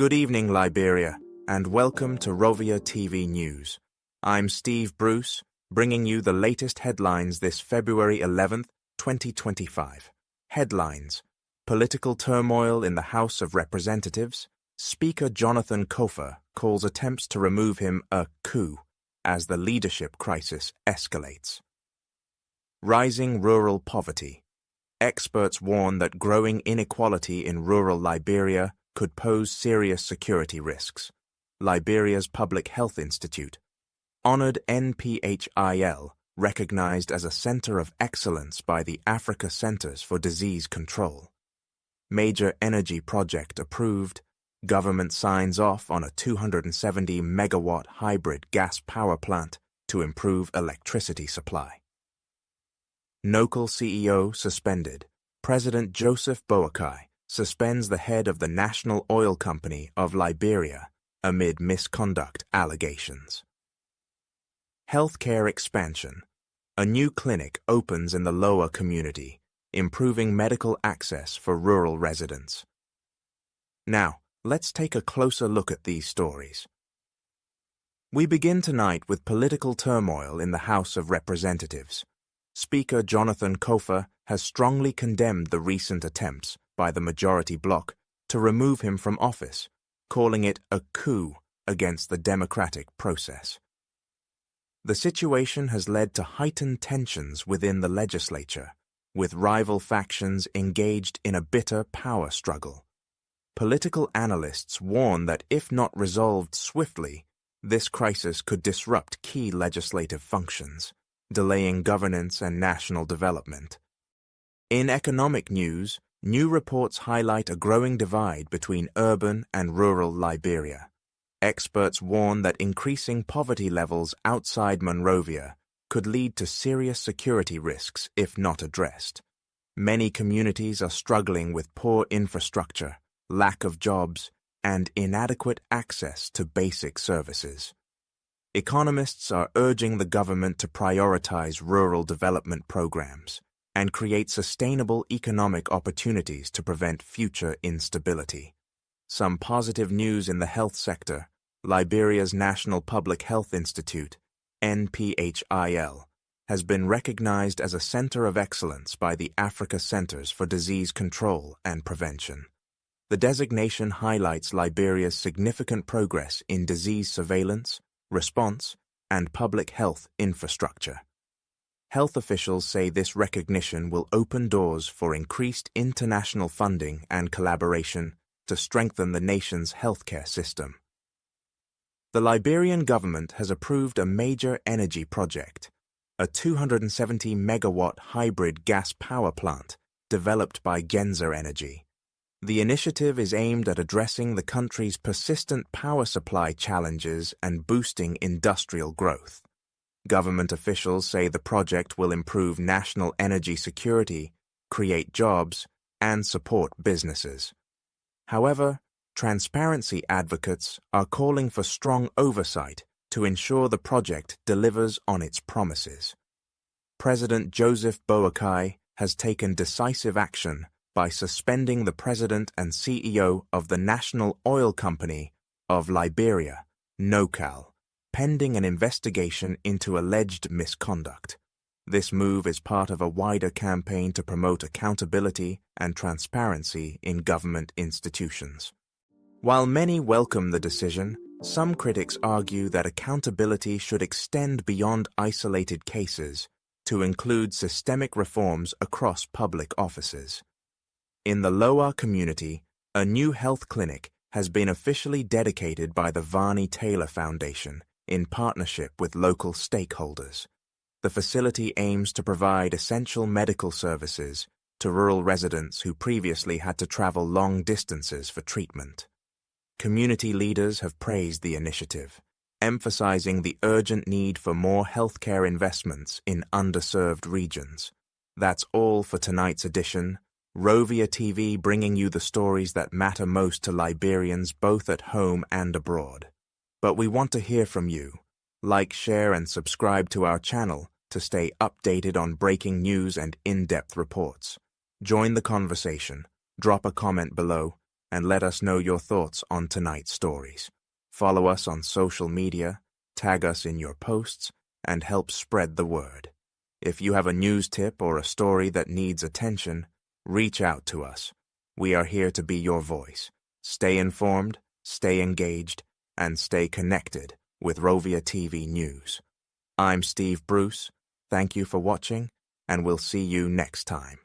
Good evening, Liberia, and welcome to ROViA TV News. I'm Steve Bruce, bringing you the latest headlines this February 11th, 2025. Headlines: Political turmoil in the House of Representatives. Speaker Jonathan Koffa calls attempts to remove him a coup as the leadership crisis escalates. Rising rural poverty. Experts warn that growing inequality in rural Liberia could pose serious security risks. Liberia's Public Health Institute, honored NPHIL, recognized as a center of excellence by the Africa Centers for Disease Control. Major energy project approved. Government signs off on a 270-megawatt hybrid gas power plant to improve electricity supply. NOCAL CEO suspended. President Joseph Boakai suspends the head of the National Oil Company of Liberia amid misconduct allegations. Healthcare expansion. A new clinic opens in the lower community, improving medical access for rural residents. Now, let's take a closer look at these stories. We begin tonight with political turmoil in the House of Representatives. Speaker Jonathan Koffa has strongly condemned the recent attempts by the majority bloc to remove him from office, calling it a coup against the democratic process. The situation has led to heightened tensions within the legislature, with rival factions engaged in a bitter power struggle. Political analysts warn that if not resolved swiftly, this crisis could disrupt key legislative functions, delaying governance and national development. In economic news, new reports highlight a growing divide between urban and rural Liberia. Experts warn that increasing poverty levels outside Monrovia could lead to serious security risks if not addressed. Many communities are struggling with poor infrastructure, lack of jobs, and inadequate access to basic services. Economists are urging the government to prioritize rural development programs and create sustainable economic opportunities to prevent future instability. Some positive news in the health sector. Liberia's National Public Health Institute, NPHIL, has been recognized as a center of excellence by the Africa Centers for Disease Control and Prevention. The designation highlights Liberia's significant progress in disease surveillance, response, and public health infrastructure. Health officials say this recognition will open doors for increased international funding and collaboration to strengthen the nation's healthcare system. The Liberian government has approved a major energy project, a 270-megawatt hybrid gas power plant developed by Genza Energy. The initiative is aimed at addressing the country's persistent power supply challenges and boosting industrial growth. Government officials say the project will improve national energy security, create jobs, and support businesses. However, transparency advocates are calling for strong oversight to ensure the project delivers on its promises. President Joseph Boakai has taken decisive action by suspending the president and CEO of the National Oil Company of Liberia, NOCAL, pending an investigation into alleged misconduct. This move is part of a wider campaign to promote accountability and transparency in government institutions. While many welcome the decision, some critics argue that accountability should extend beyond isolated cases to include systemic reforms across public offices. In the Loa community, a new health clinic has been officially dedicated by the Varney Taylor Foundation in partnership with local stakeholders. The facility aims to provide essential medical services to rural residents who previously had to travel long distances for treatment. Community leaders have praised the initiative, emphasizing the urgent need for more healthcare investments in underserved regions. That's all for tonight's edition. ROViA TV bringing you the stories that matter most to Liberians both at home and abroad. But we want to hear from you. Like, share, and subscribe to our channel to stay updated on breaking news and in-depth reports. Join the conversation, drop a comment below, and let us know your thoughts on tonight's stories. Follow us on social media, tag us in your posts, and help spread the word. If you have a news tip or a story that needs attention, reach out to us. We are here to be your voice. Stay informed, stay engaged, and stay connected with ROViA TV News. I'm Steve Bruce. Thank you for watching, and we'll see you next time.